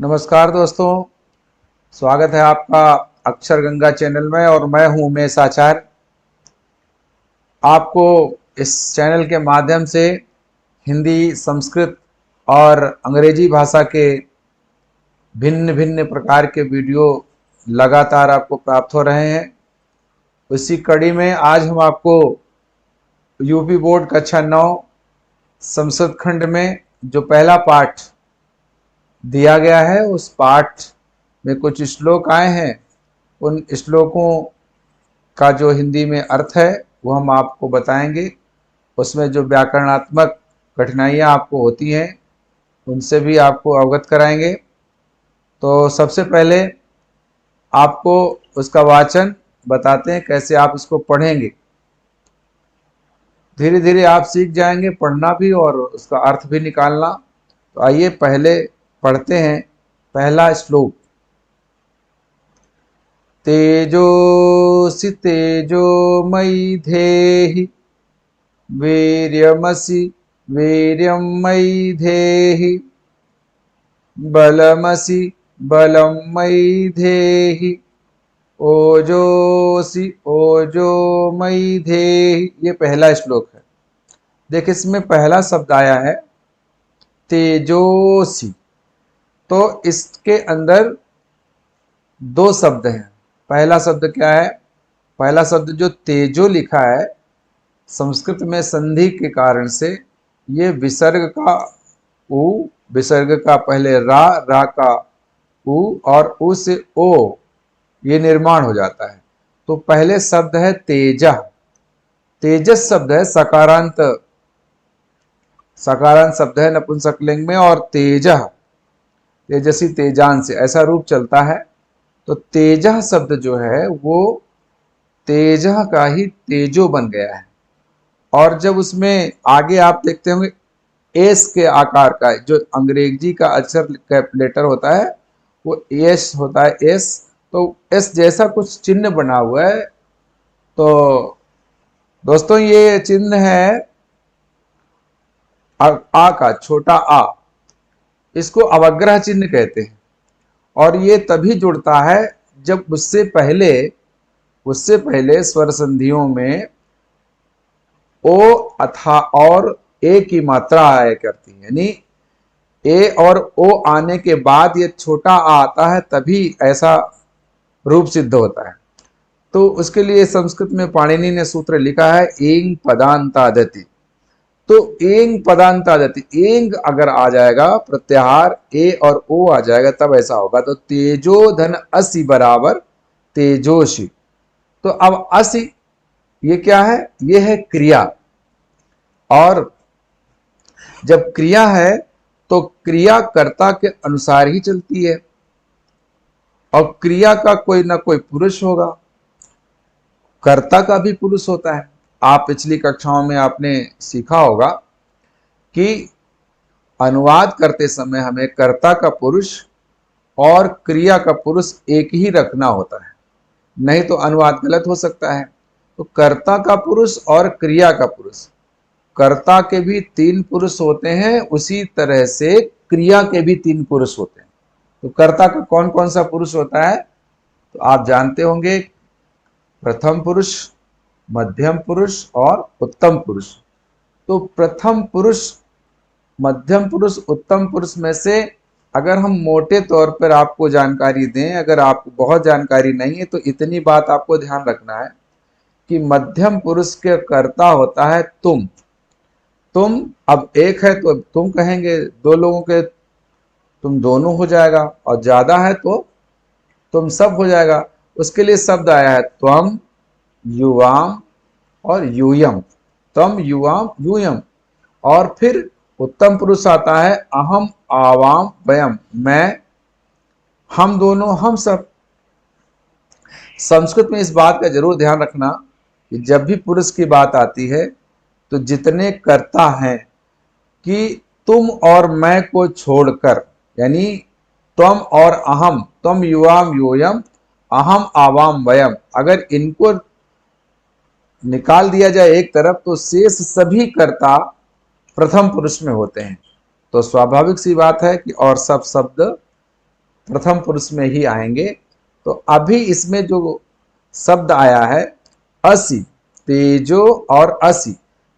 नमस्कार दोस्तों, स्वागत है आपका अक्षर गंगा चैनल में। और मैं हूं उमेश आचार्य। आपको इस चैनल के माध्यम से हिंदी, संस्कृत और अंग्रेजी भाषा के भिन्न भिन्न प्रकार के वीडियो लगातार आपको प्राप्त हो रहे हैं। उसी कड़ी में आज हम आपको यूपी बोर्ड कक्षा 9 संस्कृत खंड में जो पहला पाठ दिया गया है, उस पाठ में कुछ श्लोक आए हैं। उन श्लोकों का जो हिंदी में अर्थ है वो हम आपको बताएंगे। उसमें जो व्याकरणात्मक कठिनाइयाँ आपको होती हैं उनसे भी आपको अवगत कराएंगे। तो सबसे पहले आपको उसका वाचन बताते हैं, कैसे आप इसको पढ़ेंगे। धीरे धीरे आप सीख जाएंगे पढ़ना भी और उसका अर्थ भी निकालना। तो आइए पहले पढ़ते हैं पहला श्लोक। तेजोसि तेजोमयि धेहि वीर्यमसि वीर्यं मयि धेहि बलमसि बलं मयि धेहि ओजोसि ओजो मयि धेहि। ये पहला श्लोक है। देखिए, इसमें पहला शब्द आया है तेजोसि। तो इसके अंदर दो शब्द हैं। पहला शब्द क्या है? पहला शब्द जो तेजो लिखा है, संस्कृत में संधि के कारण से ये विसर्ग का उ, विसर्ग का पहले रा, रा का उ और उ से ओ, ये निर्माण हो जाता है। तो पहले शब्द है तेजा। तेजस शब्द है सकारांत, सकारांत शब्द है नपुंसकलिंग में। और तेजा, तेजसी, तेजान से ऐसा रूप चलता है। तो तेजा शब्द जो है वो तेजा का ही तेजो बन गया है। और जब उसमें आगे आप देखते होंगे एस के आकार का, जो अंग्रेजी का अक्षर कैपिटल होता है वो एस होता है, एस। तो एस जैसा कुछ चिन्ह बना हुआ है। तो दोस्तों, ये चिन्ह है आ का, छोटा आ। इसको अवग्रह चिन्ह कहते हैं। और ये तभी जुड़ता है जब उससे पहले स्वर संधियों में ओ अथा और ए की मात्रा आया करती है। यानी ए और ओ आने के बाद ये छोटा आ आता है, तभी ऐसा रूप सिद्ध होता है। तो उसके लिए संस्कृत में पाणिनि ने सूत्र लिखा है एंग पदांतादति। तो एंग पदांतादति, एंग अगर आ जाएगा, प्रत्याहार ए और ओ आ जाएगा, तब ऐसा होगा। तो तेजो धन असि बराबर तेजोषि। तो अब असि ये क्या है? ये है क्रिया। और जब क्रिया है तो क्रिया कर्ता के अनुसार ही चलती है। और क्रिया का कोई ना कोई पुरुष होगा, कर्ता का भी पुरुष होता है। आप पिछली कक्षाओं में आपने सीखा होगा कि अनुवाद करते समय हमें कर्ता का पुरुष और क्रिया का पुरुष एक ही रखना होता है, नहीं तो अनुवाद गलत हो सकता है। तो कर्ता का पुरुष और क्रिया का पुरुष, कर्ता के भी 3 पुरुष होते हैं, उसी तरह से क्रिया के भी 3 पुरुष होते हैं। तो कर्ता का कौन कौन सा पुरुष होता है तो आप जानते होंगे, प्रथम पुरुष, मध्यम पुरुष और उत्तम पुरुष। तो प्रथम पुरुष, मध्यम पुरुष, उत्तम पुरुष में से अगर हम मोटे तौर पर आपको जानकारी दें, अगर आपको बहुत जानकारी नहीं है तो इतनी बात आपको ध्यान रखना है कि मध्यम पुरुष के कर्ता होता है तुम। तुम अब एक है तो तुम कहेंगे, 2 लोगों के तुम दोनों हो जाएगा, और ज्यादा है तो तुम सब हो जाएगा। उसके लिए शब्द आया है त्वम, युवाम और यूयम। तम, युवाम, यूयम। और फिर उत्तम पुरुष आता है अहम, आवाम, वयम, मैं, हम दोनों, हम सब। संस्कृत में इस बात का जरूर ध्यान रखना कि जब भी पुरुष की बात आती है तो जितने कर्ता हैं, कि तुम और मैं को छोड़कर, यानी त्वम और अहम, त्वम युवाम यूयम, अहम आवाम वयम, अगर इनको निकाल दिया जाए एक तरफ तो शेष सभी कर्ता प्रथम पुरुष में होते हैं। तो स्वाभाविक सी बात है कि और सब शब्द प्रथम पुरुष में ही आएंगे। तो अभी इसमें जो शब्द आया है असि, तेजो और असि,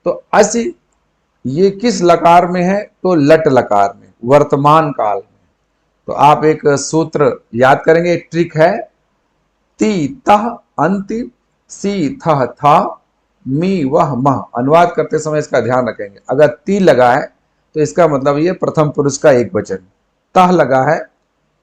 तो असि ये किस लकार में है? तो लट लकार में, वर्तमान काल में। तो आप एक सूत्र याद करेंगे, एक ट्रिक है, ती तह अंति, सी थह था, मी वह मह। अनुवाद करते समय इसका ध्यान रखेंगे, अगर ती लगा है तो इसका मतलब ये प्रथम पुरुष का एक वचन, तह लगा है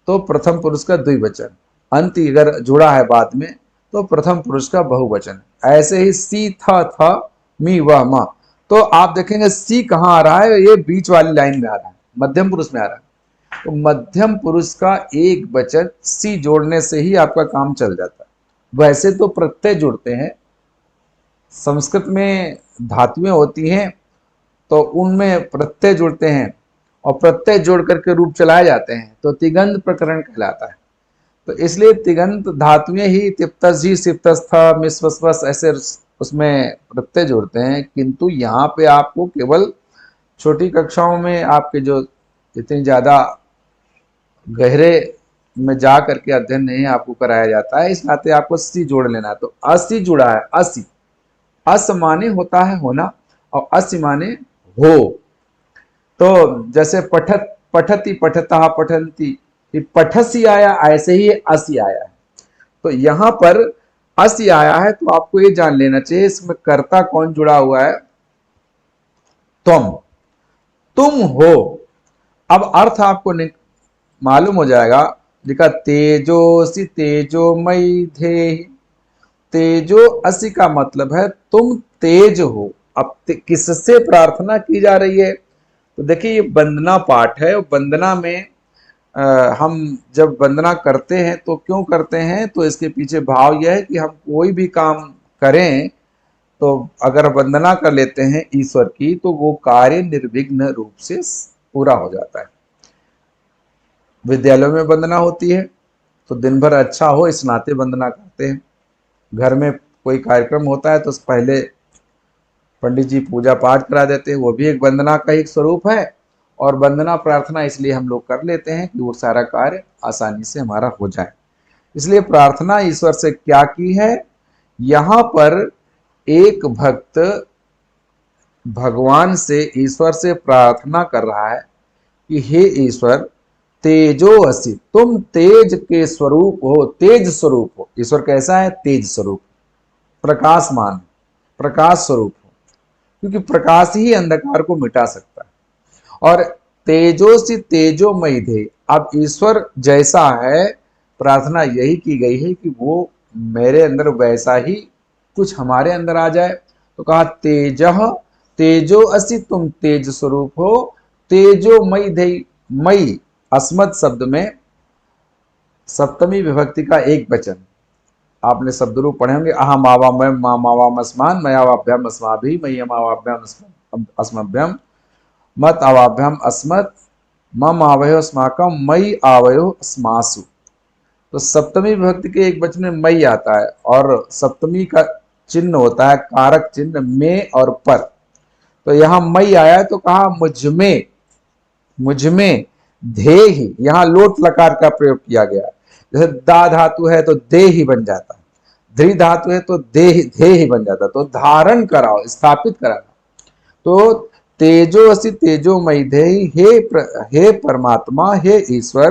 तो प्रथम पुरुष का द्विवचन, अंति अगर जुड़ा है बाद में तो प्रथम पुरुष का बहुवचन। ऐसे ही सी था मी वह म। तो आप देखेंगे सी कहाँ आ रहा है? ये बीच वाली लाइन में आ रहा है, मध्यम पुरुष में आ रहा है। तो मध्यम पुरुष का एक वचन सी जोड़ने से ही आपका काम चल जाता है। वैसे तो प्रत्यय जुड़ते हैं, संस्कृत में धातुएं होती हैं तो उनमें प्रत्यय जुड़ते हैं और प्रत्यय जोड़ करके रूप चलाए जाते हैं, तो तिगंत प्रकरण कहलाता है। तो इसलिए तिगंत धातुएं ही तिप्तस सिप्तस्थ मिस्वस्वस ऐसे उसमें प्रत्यय जोड़ते हैं। किंतु यहाँ पे आपको केवल छोटी कक्षाओं में आपके जो इतनी ज्यादा गहरे में जा करके अध्ययन नहीं आपको कराया जाता है, इस नाते आपको सी जोड़ लेना है। तो असी जुड़ा है, असी, अस माने होता है होना और असी माने हो। तो जैसे पठत, पठती, पठता, पठंती, पठसी आया, ऐसे ही असी आया है। तो यहां पर असी आया है तो आपको ये जान लेना चाहिए इसमें कर्ता कौन जुड़ा हुआ है? तुम हो। अब अर्थ आपको मालूम हो जाएगा, लिखा तेजोसी तेजोमयी धे। तेजो असी का मतलब है तुम तेज हो। अब किससे प्रार्थना की जा रही है? तो देखिए ये वंदना पाठ है। वंदना में हम जब वंदना करते हैं तो क्यों करते हैं? तो इसके पीछे भाव यह है कि हम कोई भी काम करें तो अगर वंदना कर लेते हैं ईश्वर की तो वो कार्य निर्विघ्न रूप से पूरा हो जाता है। विद्यालयों में वंदना होती है तो दिन भर अच्छा हो इस नाते वंदना करते हैं। घर में कोई कार्यक्रम होता है तो पहले पंडित जी पूजा पाठ करा देते हैं, वो भी एक वंदना का एक स्वरूप है। और वंदना प्रार्थना इसलिए हम लोग कर लेते हैं कि वो सारा कार्य आसानी से हमारा हो जाए। इसलिए प्रार्थना ईश्वर से क्या की है? यहां पर एक भक्त भगवान से, ईश्वर से प्रार्थना कर रहा है कि हे ईश्वर, तेजो असी, तुम तेज के स्वरूप हो, तेज स्वरूप हो। ईश्वर कैसा है? तेज स्वरूप, प्रकाशमान, प्रकाश स्वरूप हो, क्योंकि प्रकाश ही अंधकार को मिटा सकता है। और तेजोसी तेजोमयी धे, अब ईश्वर जैसा है, प्रार्थना यही की गई है कि वो मेरे अंदर वैसा ही कुछ हमारे अंदर आ जाए। तो कहा तेजह, तेजो असी, तुम तेज स्वरूप हो, तेजोमयी धे। मई अस्मत् शब्द में सप्तमी विभक्ति का एक वचन, आपने शब्द रूप पढ़े होंगे, अहम आवाम्यम माम आवामस्मान मयावाभ्यम अस्माभि मह्यम आवाभ्यम अस्मभ्यम मत आवाभ्यम अस्मत् मम आवयो अस्माकम मई आवयो अस्मासु। तो सप्तमी विभक्ति के एक वचन में मई आता है और सप्तमी का चिन्ह होता है कारक चिन्ह में और पर। तो यहां मई आया है तो कहा मुझमें, मुझमें धे ही, यहां लोट लकार का प्रयोग किया गया है। जैसे दा धातु है तो दे ही बन जाता है, ध्री धातु है तो दे ही बन जाता है। तो धारण कराओ, स्थापित कराना। तो तेजो असी तेजोमयी धे, हे परमात्मा, हे ईश्वर,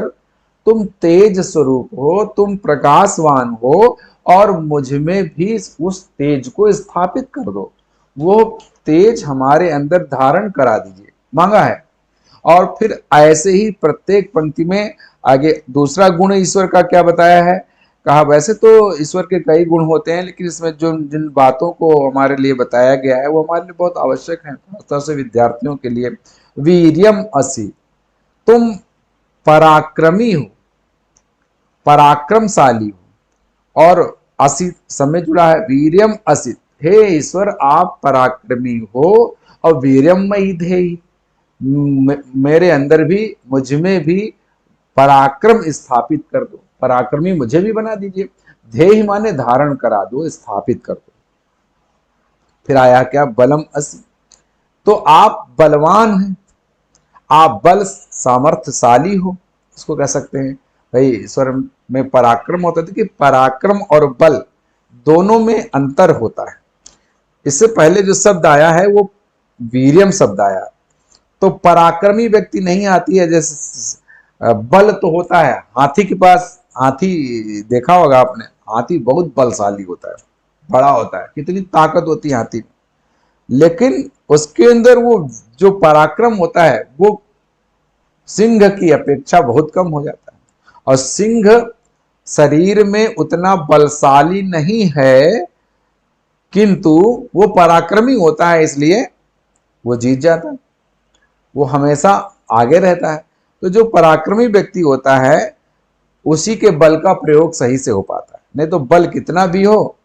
तुम तेज स्वरूप हो, तुम प्रकाशवान हो और मुझ में भी उस तेज को स्थापित कर दो, वो तेज हमारे अंदर धारण करा दीजिए, मांगा है। और फिर ऐसे ही प्रत्येक पंक्ति में आगे दूसरा गुण ईश्वर का क्या बताया है? कहा वैसे तो ईश्वर के कई गुण होते हैं, लेकिन इसमें जो जिन बातों को हमारे लिए बताया गया है वो हमारे लिए बहुत आवश्यक है, खासतौर से विद्यार्थियों के लिए। वीर्यम असि, तुम पराक्रमी हो, पराक्रमशाली हो। और असित समय जुड़ा है, वीर्यम असित, हे ईश्वर आप पराक्रमी हो और वीर्यम मयि धेहि, मेरे अंदर भी, मुझ में भी पराक्रम स्थापित कर दो, पराक्रमी मुझे भी बना दीजिए। ध्येय माने धारण करा दो, स्थापित कर दो। फिर आया क्या? बलम असि, तो आप बलवान हैं, आप बल सामर्थ्यशाली हो, इसको कह सकते हैं। भाई ईश्वर में पराक्रम होता है, कि पराक्रम और बल दोनों में अंतर होता है। इससे पहले जो शब्द आया है वो वीर्यम शब्द आया, तो पराक्रमी व्यक्ति नहीं आती है। जैसे बल तो होता है, हाथी के पास, हाथी देखा होगा आपने, हाथी बहुत बलशाली होता है, बड़ा होता है, कितनी ताकत होती है हाथी में, लेकिन उसके अंदर वो जो पराक्रम होता है वो सिंह की अपेक्षा बहुत कम हो जाता है। और सिंह शरीर में उतना बलशाली नहीं है, किंतु वो पराक्रमी होता है, इसलिए वो जीत जाता है, वो हमेशा आगे रहता है। तो जो पराक्रमी व्यक्ति होता है उसी के बल का प्रयोग सही से हो पाता है। नहीं तो बल कितना भी हो,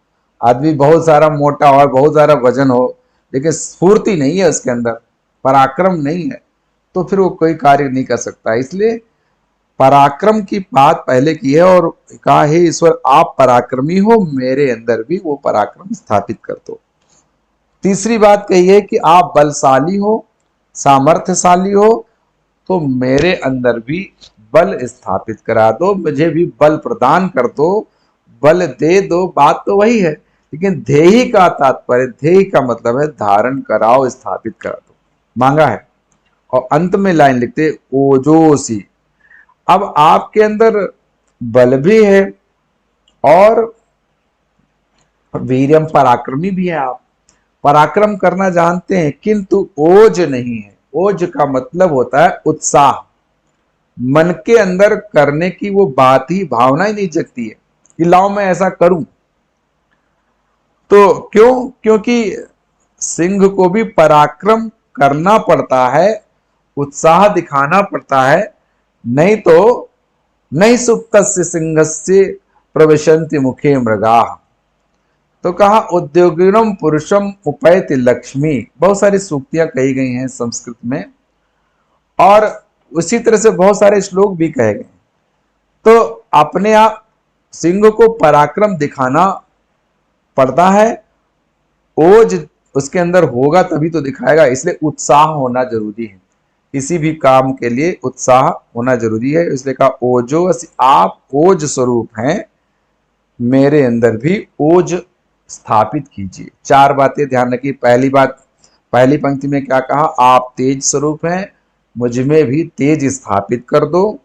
आदमी बहुत सारा मोटा हो, बहुत सारा वजन हो, लेकिन स्फूर्ति नहीं है उसके अंदर, पराक्रम नहीं है, तो फिर वो कोई कार्य नहीं कर सकता। इसलिए पराक्रम की बात पहले की है और कहा हे ईश्वर आप पराक्रमी हो, मेरे अंदर भी वो पराक्रम स्थापित कर दो। तीसरी बात कही है कि आप बलशाली हो, सामर्थ्यशाली हो, तो मेरे अंदर भी बल स्थापित करा दो, मुझे भी बल प्रदान कर दो, बल दे दो। बात तो वही है, लेकिन ध्येय का तात्पर्य, ध्येय का मतलब है धारण कराओ, स्थापित करा दो, मांगा है। और अंत में लाइन लिखते ओजोसी। अब आपके अंदर बल भी है और वीरम पराक्रमी भी है, आप पराक्रम करना जानते हैं, किंतु ओज नहीं है। ओज का मतलब होता है उत्साह, मन के अंदर करने की वो बात ही, भावना ही नहीं जगती है कि लाओ मैं ऐसा करूं। तो क्यों? क्योंकि सिंह को भी पराक्रम करना पड़ता है, उत्साह दिखाना पड़ता है, नहीं तो नहीं सुप्तस्य सिंहस्य प्रविशन्ति मुखे मृगाः। तो कहा उद्योगिनम पुरुषम उपैति लक्ष्मी। बहुत सारी सूक्तियां कही गई हैं संस्कृत में, और उसी तरह से बहुत सारे श्लोक भी कहे गए। तो अपने आप सिंह को पराक्रम दिखाना पड़ता है, ओज उसके अंदर होगा तभी तो दिखाएगा, इसलिए उत्साह होना जरूरी है, किसी भी काम के लिए उत्साह होना जरूरी है। इसलिए कहा ओजो, आप ओज स्वरूप हैं, मेरे अंदर भी ओज स्थापित कीजिए। चार बातें ध्यान रखिए। पहली बात, पहली पंक्ति में क्या कहा, आप तेज स्वरूप हैं, मुझ में भी तेज स्थापित कर दो।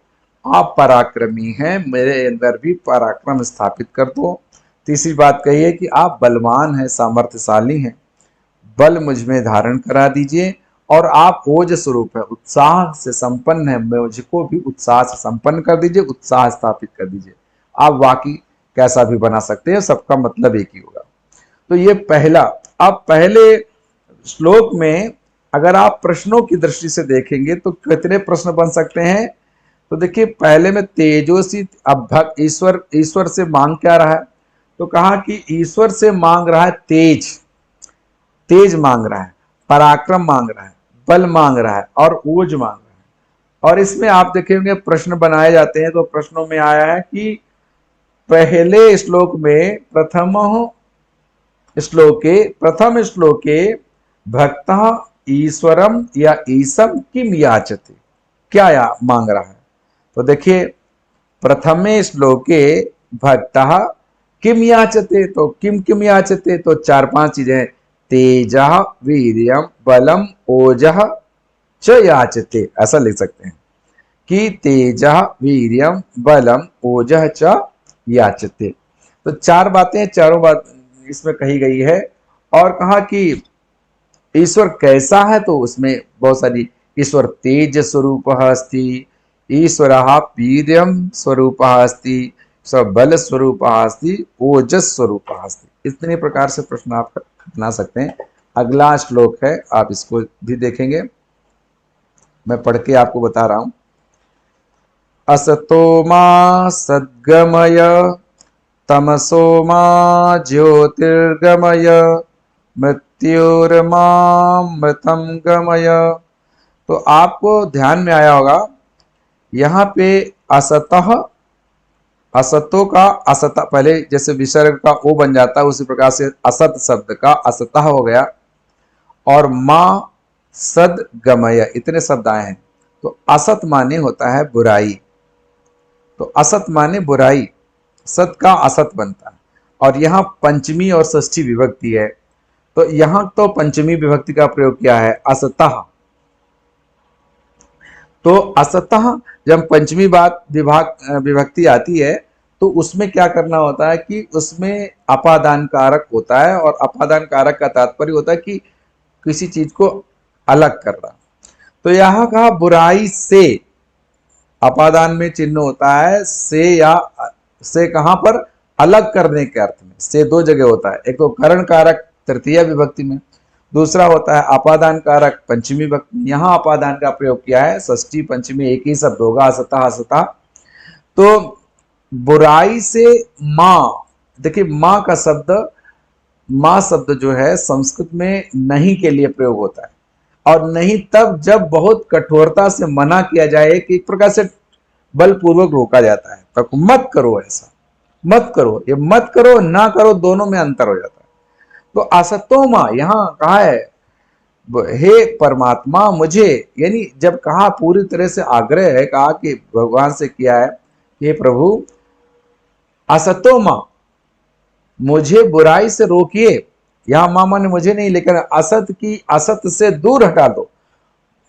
आप पराक्रमी हैं, मेरे अंदर भी पराक्रम स्थापित कर दो। तीसरी बात कही है कि आप बलवान हैं, सामर्थ्यशाली हैं, बल मुझ में धारण करा दीजिए। और आप ओज स्वरूप है, उत्साह से संपन्न है, मुझको भी उत्साह से संपन्न कर दीजिए, उत्साह स्थापित कर दीजिए। आप वाकई कैसा भी बना सकते हैं, सबका मतलब एक ही होगा। तो ये पहला। अब पहले श्लोक में अगर आप प्रश्नों की दृष्टि से देखेंगे तो कितने प्रश्न बन सकते हैं। तो देखिए पहले में तेजोसी, अब भक्त ईश्वर, ईश्वर से मांग क्या रहा है, तो कहा कि ईश्वर से मांग रहा है तेज, तेज मांग रहा है, पराक्रम मांग रहा है, बल मांग रहा है और ओज मांग रहा है। और इसमें आप देखेंगे प्रश्न बनाए जाते हैं, तो प्रश्नों में आया है कि पहले श्लोक में प्रथम श्लोके भक्तः ईश्वरम या ईशम किम याचते, क्या या मांग रहा है। तो देखिए प्रथमे श्लोके भक्तः किम याचते, तो किम किम याचते, तो चार पांच चीजें, तेजः वीर्यम बलम ओजः च याचते, ऐसा लिख सकते हैं कि तेजः वीर्यम बलम ओजः च याचते। तो चार बातें, चारों बात इसमें कही गई है। और कहा कि ईश्वर कैसा है, तो उसमें बहुत सारी, ईश्वर तेज स्वरूप अस्ति, ईश्वर वीर्यम स्वरूप अस्ति, बल स्वरूप अस्ति, ओजस स्वरूप अस्ति। इतने प्रकार से प्रश्न आप बना सकते हैं। अगला श्लोक है, आप इसको भी देखेंगे, मैं पढ़ के आपको बता रहा हूं। असतो मा सद्गमय तमसो मा ज्योतिर्गमय मृत्युर्मामृतम गमय। तो आपको ध्यान में आया होगा यहाँ पे असतः, असतों का असत, पहले जैसे विसर्ग का ओ बन जाता है उसी प्रकार से असत शब्द का असतः हो गया, और मां सद गमय, इतने शब्द आए हैं। तो असत माने होता है बुराई, तो असत माने बुराई, सत का असत बनता है। और यहाँ पंचमी और षष्ठी विभक्ति है, तो यहां तो पंचमी विभक्ति का प्रयोग किया है असतः। तो असतः जब पंचमी बात विभक्ति आती है तो उसमें क्या करना होता है कि उसमें अपादान कारक होता है, और अपादान कारक का तात्पर्य होता है कि किसी चीज को अलग करना। तो यहां कहा बुराई से, अपादान में चिन्ह होता है से, या से कहां पर, अलग करने के अर्थ में। से दो जगह होता है, एक तो करण कारक तृतीय विभक्ति में, दूसरा होता है अपादान कारक पंचमी विभक्ति में। यहां अपादान का प्रयोग किया है, षष्ठी पंचमी एक ही शब्द होगा, असतः असतः। तो बुराई से मां, देखिए मां का शब्द, मां शब्द जो है संस्कृत में नहीं के लिए प्रयोग होता है, और नहीं तब जब बहुत कठोरता से मना किया जाए, कि एक प्रकार से बलपूर्वक रोका जाता है, तो मत करो, ऐसा मत करो, ये मत करो ना करो, दोनों में अंतर हो जाता है। तो असतोमा यहां कहा है, हे परमात्मा मुझे, यानी जब कहा पूरी तरह से आग्रह है, कहा कि भगवान से किया है, हे प्रभु असतोमा मुझे बुराई से रोकिए। यहां मामा ने मुझे नहीं, लेकिन असत की, असत से दूर हटा दो,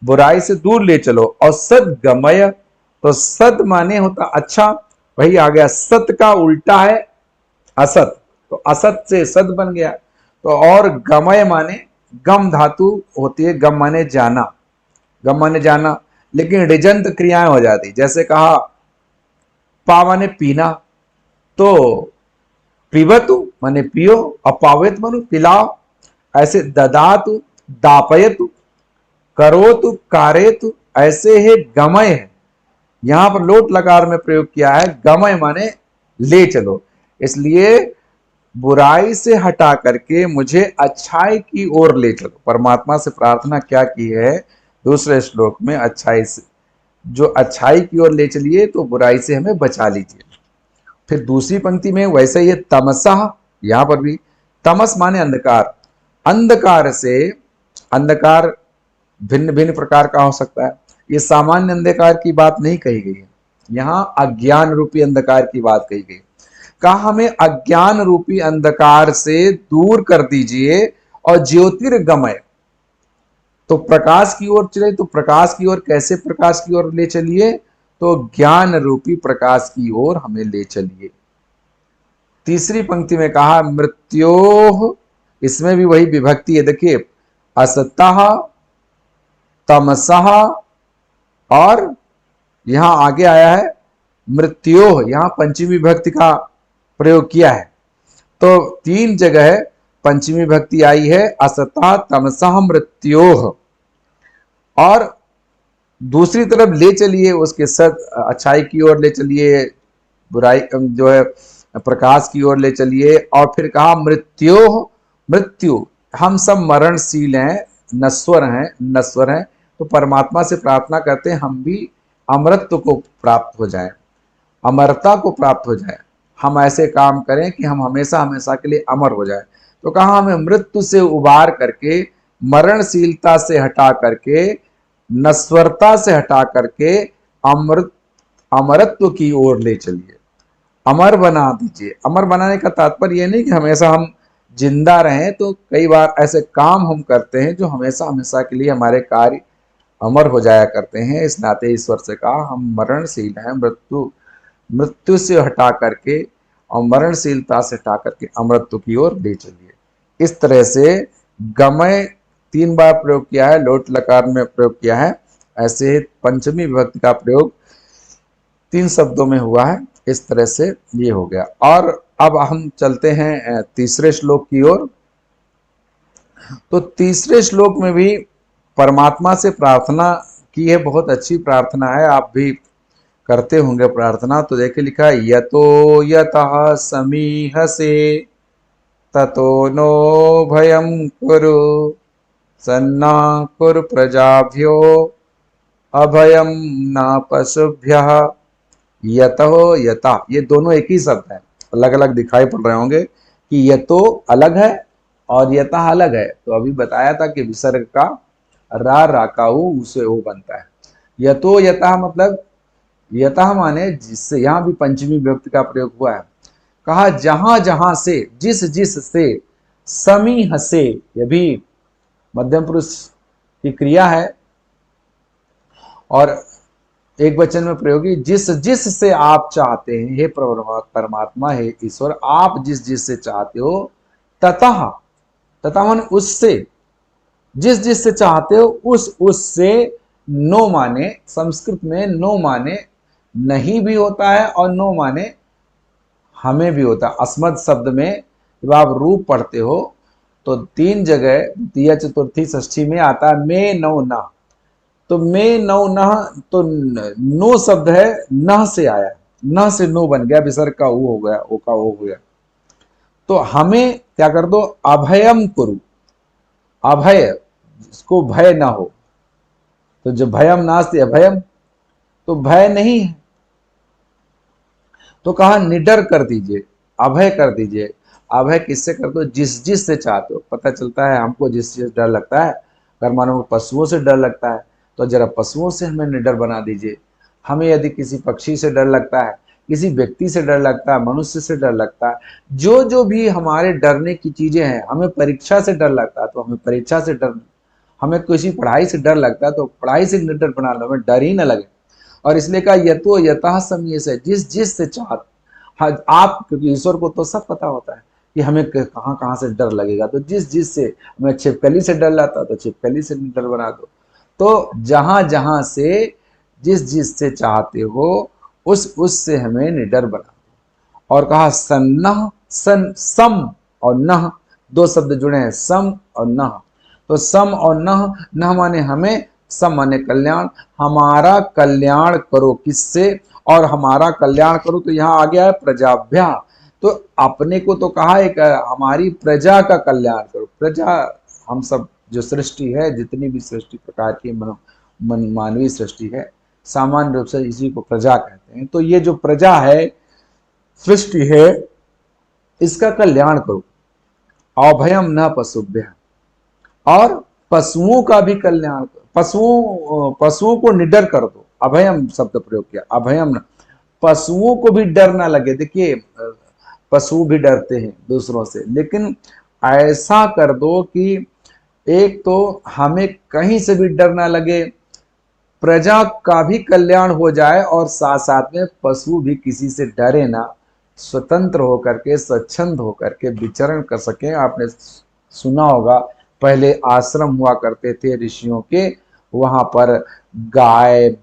बुराई से दूर ले चलो। और सद गमय, तो सद माने होता अच्छा, वही आ गया, सत का उल्टा है असत, तो असत से सद बन गया। तो और गमय माने, गम धातु होती है, गम माने जाना, गम माने जाना, लेकिन ऋजंत क्रियाएं हो जाती, जैसे कहा पा माने पीना, तो पिबतु माने पियो, और पावेत मानो पिलाओ। ऐसे ददातु दापयतु, करोतु कारेतु, ऐसे है गमय है, यहां पर लोट लकार में प्रयोग किया है, गमय माने ले चलो। इसलिए बुराई से हटा करके मुझे अच्छाई की ओर ले चलो। परमात्मा से प्रार्थना क्या की है दूसरे श्लोक में, अच्छाई से, जो अच्छाई की ओर ले चलिए तो बुराई से हमें बचा लीजिए। फिर दूसरी पंक्ति में वैसे ही तमसः, यहां पर भी तमस माने अंधकार, अंधकार से, अंधकार भिन्न भिन्न प्रकार का हो सकता है, ये सामान्य अंधकार की बात नहीं कही गई है, यहां अज्ञान रूपी अंधकार की बात कही गई। कहा हमें अज्ञान रूपी अंधकार से दूर कर दीजिए, और ज्योतिर्गमय, तो प्रकाश की ओर चले, तो प्रकाश की ओर कैसे प्रकाश की ओर ले चलिए, तो ज्ञान रूपी प्रकाश की ओर हमें ले चलिए। तीसरी पंक्ति में कहा मृत्योः, इसमें भी वही विभक्ति है, देखिए असतः तमसः, और यहां आगे आया है मृत्योः, यहां पंचमी विभक्ति का प्रयोग किया है। तो तीन जगह पंचमी विभक्ति आई है, असतः तमसः मृत्योः। और दूसरी तरफ ले चलिए, उसके सत अच्छाई की ओर ले चलिए, बुराई जो है प्रकाश की ओर ले चलिए। और फिर कहा मृत्योः, मृत्यु, हम सब मरणशील हैं, नश्वर हैं, नश्वर हैं, तो परमात्मा से प्रार्थना करते हैं हम भी अमरत्व को प्राप्त हो जाए, अमरता को प्राप्त हो जाए, हम ऐसे काम करें कि हम हमेशा हमेशा के लिए अमर हो जाए। तो कहा हमें मृत्यु से उबार करके, मरणशीलता से हटा करके, नश्वरता से हटा करके अमृत, अमरत्व की ओर ले चलिए, अमर बना दीजिए। अमर बनाने का तात्पर्य यह नहीं कि हमेशा हम जिंदा रहें, तो कई बार ऐसे काम हम करते हैं जो हमेशा हमेशा के लिए हमारे कार्य अमर हो जाया करते हैं। इस नाते ईश्वर से कहा हम मरणशील हैं, मृत्यु, मृत्यु से हटा करके और मरणशीलता से हटा करके अमृत्व की ओर ले चलिए। इस तरह से गमय तीन बार प्रयोग किया है, लोट लकार में प्रयोग किया है, ऐसे पंचमी विभक्ति का प्रयोग तीन शब्दों में हुआ है। इस तरह से ये हो गया। और अब हम चलते हैं तीसरे श्लोक की ओर। तो तीसरे श्लोक में भी परमात्मा से प्रार्थना की है, बहुत अच्छी प्रार्थना है, आप भी करते होंगे प्रार्थना। तो देखिए लिखा है यतो यतः समीहसे ततो नो भयं कुरु सन्ना कुरु प्रजाभ्यो अभयं न पशुभ्यः। यतो यता, ये दोनों एक ही शब्द है, अलग अलग दिखाई पड़ रहे होंगे कि यतो अलग है और यता अलग है। तो अभी बताया था कि विसर्ग का रा राकाऊ उसे ओ बनता है। यतो यता मतलब यतः माने जिससे, यहां भी पंचमी विभक्ति का प्रयोग हुआ है। कहा जहां जहां से, जिस जिस से, समीह से, यह भी मध्यम पुरुष की क्रिया है और एक वचन में प्रयोगी, जिस जिस से आप चाहते हैं, हे परमात्मा, हे ईश्वर, आप जिस जिस से चाहते हो, ततः, तथा माने उससे, जिस जिस से चाहते हो उस उससे, नो माने संस्कृत में नो माने नहीं भी होता है और नो माने हमें भी होता है। अस्मद शब्द में जब आप रूप पढ़ते हो तो 3 जगह द्वितीय चतुर्थी षष्ठी में आता है मे नौ न, तो मे नौ न, तो नो शब्द है न से आया, न से नो बन गया, विसर्ग का ऊ हो गया, ओ का ओ हो गया। तो हमें क्या कर दो, अभयम कुरु, अभय, जिसको भय ना हो, तो जब भयम नास्ति अभयम, तो भय नहीं है, तो कहा निडर कर दीजिए, अभय कर दीजिए। अभय किससे कर दो, जिस जिस से चाहते हो। पता चलता है हमको जिस चीज डर लगता है, अगर मानो पशुओं से डर लगता है तो जरा पशुओं से हमें निडर बना दीजिए। हमें यदि किसी पक्षी से डर लगता है, किसी व्यक्ति से डर लगता है, मनुष्य से डर लगता है, जो जो भी हमारे डरने की चीजें हैं, हमें परीक्षा से डर लगता है तो हमें परीक्षा से डर, हमें किसी पढ़ाई से डर लगता है तो पढ़ाई से निडर बना लो, हमें डर ही ना लगे। और इसलिए कहा यतो यतः समय से, जिस जिस से चाह, हाँ आप, क्योंकि ईश्वर को तो सब पता होता है कि हमें कहाँ कहाँ से डर लगेगा, तो जिस जिस से, हमें छिपकली से डर लगता तो छिपकली से डर बना दो। तो जहां जहां से, जिस जिस से चाहते हो उस से हमें निडर बना दो। और कहा सन्नह, सन, सम और नह, 2 शब्द जुड़े हैं, सम और नह। तो सम और नह, नह माने हमें, सम माने कल्याण, हमारा कल्याण करो, किससे, और हमारा कल्याण करो, तो यहां आ गया है प्रजाभ्या। तो अपने को तो कहा एक हमारी प्रजा का कल्याण करो। प्रजा हम सब जो सृष्टि है, जितनी भी सृष्टि प्रकार की मानवीय सृष्टि है, सामान्य रूप से इसी को प्रजा कहते हैं। तो ये जो प्रजा है, सृष्टि है, इसका कल्याण करो। अभयम न पशुभ्य, और पशुओं का भी कल्याण करो, पशुओं को निडर कर दो। अभयम शब्द प्रयोग किया, अभयम न, पशुओं को भी डर ना लगे। देखिए पशु भी डरते हैं दूसरों से, लेकिन ऐसा कर दो कि एक तो हमें कहीं से भी डर ना लगे, प्रजा का भी कल्याण हो जाए, और साथ साथ में पशु भी किसी से डरे ना, स्वतंत्र होकर के, स्वच्छंद होकर के विचरण कर सके। आपने सुना होगा पहले आश्रम हुआ करते थे ऋषियों के, वहां पर गाय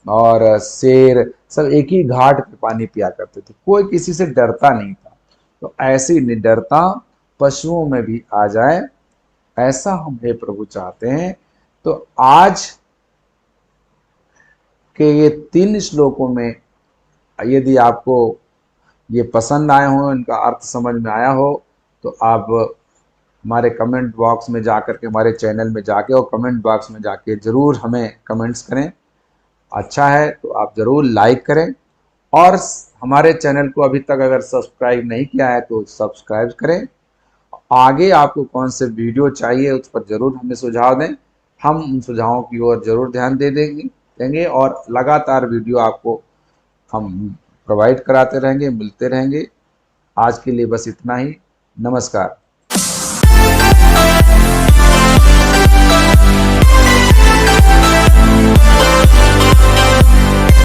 और शेर सब एक ही घाट पे पानी पिया करते थे, कोई किसी से डरता नहीं था। तो ऐसी निडरता पशुओं में भी आ जाए, ऐसा हम हे प्रभु चाहते हैं। तो आज के ये 3 श्लोकों में यदि आपको ये पसंद आए हो, इनका अर्थ समझ में आया हो, तो आप हमारे कमेंट बॉक्स में जाकर के, हमारे चैनल में जाके और कमेंट बॉक्स में जाके जरूर हमें कमेंट्स करें। अच्छा है तो आप जरूर लाइक करें, और हमारे चैनल को अभी तक अगर सब्सक्राइब नहीं किया है तो सब्सक्राइब करें। आगे आपको कौन से वीडियो चाहिए उस पर जरूर हमें सुझाव दें, हम उन सुझावों की ओर जरूर ध्यान देंगे और लगातार वीडियो आपको हम प्रोवाइड कराते रहेंगे, मिलते रहेंगे। आज के लिए बस इतना ही। नमस्कार।